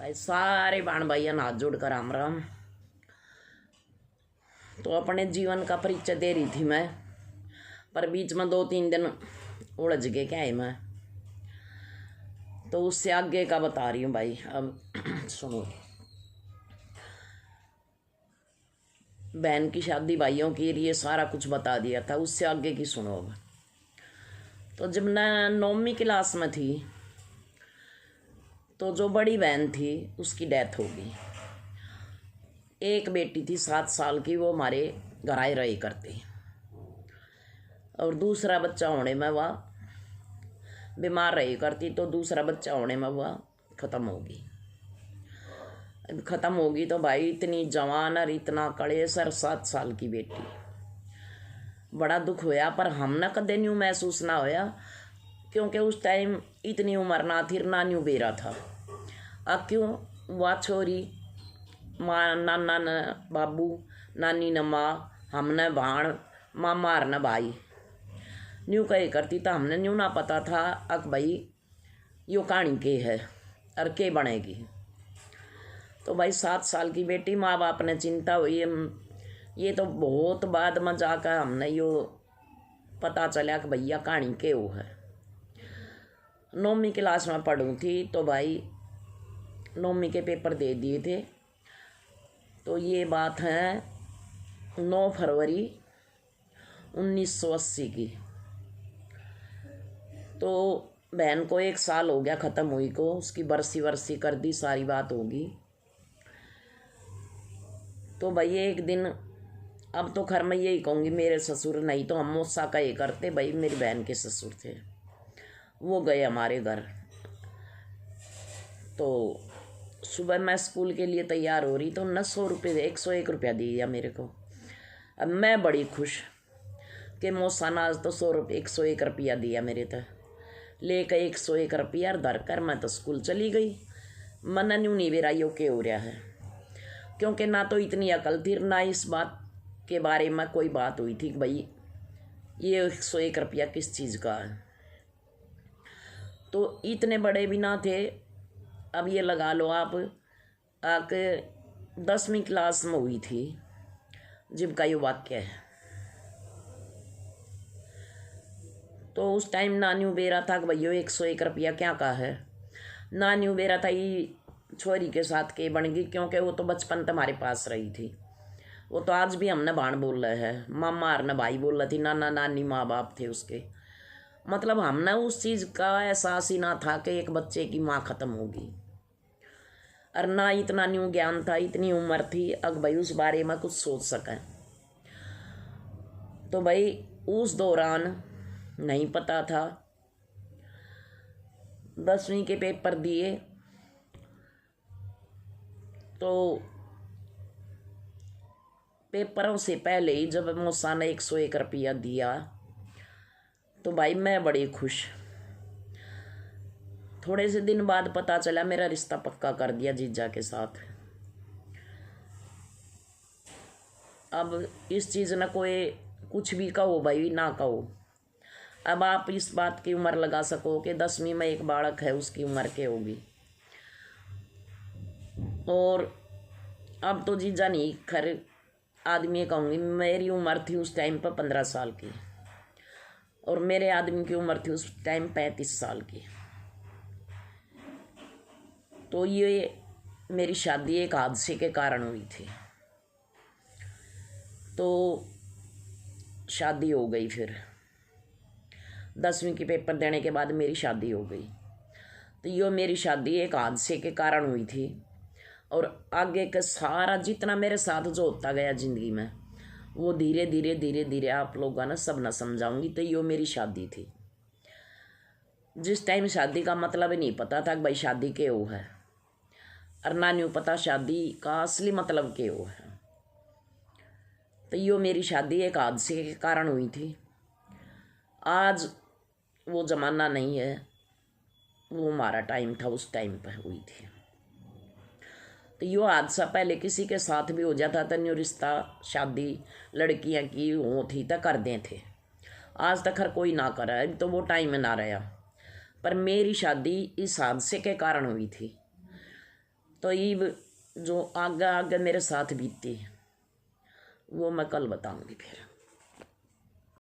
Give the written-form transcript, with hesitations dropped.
भाई सारे बहन भाइयों हाथ जोड़कर राम राम। तो अपने जीवन का परिचय दे रही थी मैं, पर बीच में 2-3 दिन उलझ गए क्या है मैं, तो उससे आगे का बता रही हूँ भाई। अब सुनो, बहन की शादी भाइयों की, ये सारा कुछ बता दिया था, उससे आगे की सुनो। अब तो जब मैं 9वीं क्लास में थी तो जो बड़ी बहन थी उसकी डेथ हो गई। एक बेटी थी 7 साल की, वो हमारे घर आए रही करती, और दूसरा बच्चा होने में वह बीमार रही करती, तो दूसरा बच्चा होने में वह ख़त्म होगी। ख़त्म होगी तो भाई इतनी जवान और इतना कड़ेसर 7 साल की बेटी, बड़ा दुख होया। पर हमने कदे न्यू महसूस ना होया, क्योंकि उस टाइम इतनी उम्र ना थी, ना न्यू बेरा था। अब क्यों वह छोरी माँ, नाना न बाबू, नानी न माँ, हमने भाण, मामा न भाई न्यू कहे करती, तो हमने न्यू ना पता था अक भाई यो कहानी के है और के बनेगी। तो भाई 7 साल की बेटी, माँ बाप ने चिंता हुई। ये तो बहुत बाद में जाकर हमने यो पता चला कि भैया कहानी के वो है। 9वीं क्लास में पढ़ूँ थी, तो भाई 9वीं के पेपर दे दिए थे। तो ये बात है 9 फरवरी 1980 की। तो बहन को 1 साल हो गया ख़त्म हुई को, उसकी बरसी वरसी कर दी, सारी बात होगी। तो भाई एक दिन, अब तो खैर मैं यही कहूँगी मेरे ससुर, नहीं तो हम मौसा का ये करते, भाई मेरी बहन के ससुर थे, वो गए हमारे घर। तो सुबह मैं स्कूल के लिए तैयार हो रही, तो 900 रुपये 101 रुपया दिया मेरे को। अब मैं बड़ी खुश कि मौसा ने आज तो 101 रुपया दिया मेरे तो, लेकर 101 रुपया धर कर मैं तो स्कूल चली गई। मन न्यू नहीं बेरा यो के हो रहा है, क्योंकि ना तो इतनी अकल थी, ना इस बात के बारे में कोई बात हुई थी कि भाई ये 101 रुपया किस चीज़ का है। तो इतने बड़े भी ना थे। अब ये लगा लो आप आके 10वीं क्लास में हुई थी जब का ये वाक्य है। तो उस टाइम नान्यू बेरा था कि भैया 101 रुपया क्या का है। नान्यू बेरा था ये छोरी के साथ के बन गई, क्योंकि वो तो बचपन तुम्हारे पास रही थी। वो तो आज भी हमने भाण बोल रहे हैं, मामा और न भाई बोल रही थी, नाना नानी माँ बाप थे उसके। मतलब हमने उस चीज़ का एहसास ही ना था कि एक बच्चे की माँ ख़त्म होगी, और ना इतना न्यू ज्ञान था, इतनी उम्र थी अब भाई उस बारे में कुछ सोच सकें। तो भाई उस दौरान नहीं पता था। 10वीं के पेपर दिए, तो पेपरों से पहले ही जब मौसा ने 101 रुपया दिया, तो भाई मैं बड़ी खुश। थोड़े से दिन बाद पता चला मेरा रिश्ता पक्का कर दिया जीजा के साथ। अब इस चीज़ न कोई कुछ भी कहो भाई, ना कहो। अब आप इस बात की उम्र लगा सको कि 10वीं में एक बालक है, उसकी उम्र क्या होगी। और अब तो जीजा नहीं, खैर आदमी कहूँगी, मेरी उम्र थी उस टाइम पर 15 साल की, और मेरे आदमी की उम्र थी उस टाइम 35 साल की। तो ये मेरी शादी एक हादसे के कारण हुई थी। तो शादी हो गई, फिर 10वीं के पेपर देने के बाद मेरी शादी हो गई। तो ये मेरी शादी एक हादसे के कारण हुई थी, और आगे का सारा जितना मेरे साथ जो होता गया ज़िंदगी में, वो धीरे धीरे धीरे धीरे आप लोगों ने सब न समझाऊंगी। तो ये मेरी शादी थी। जिस टाइम शादी का मतलब नहीं पता था कि भाई शादी के हो है, और ना न्यू पता शादी का असली मतलब के हो है। तो ये मेरी शादी एक हादसे के कारण हुई थी। आज वो ज़माना नहीं है, वो हमारा टाइम था, उस टाइम पर हुई थी। तो यो हादसा पहले किसी के साथ भी हो जाता था, न्यू रिश्ता शादी लड़कियां की होती तो कर दें थे। आज तक हर कोई ना करा है, तो वो टाइम में ना रहा। पर मेरी शादी इस हादसे के कारण हुई थी। तो ये जो आगे आगे मेरे साथ बीती वो मैं कल बताऊंगी फिर।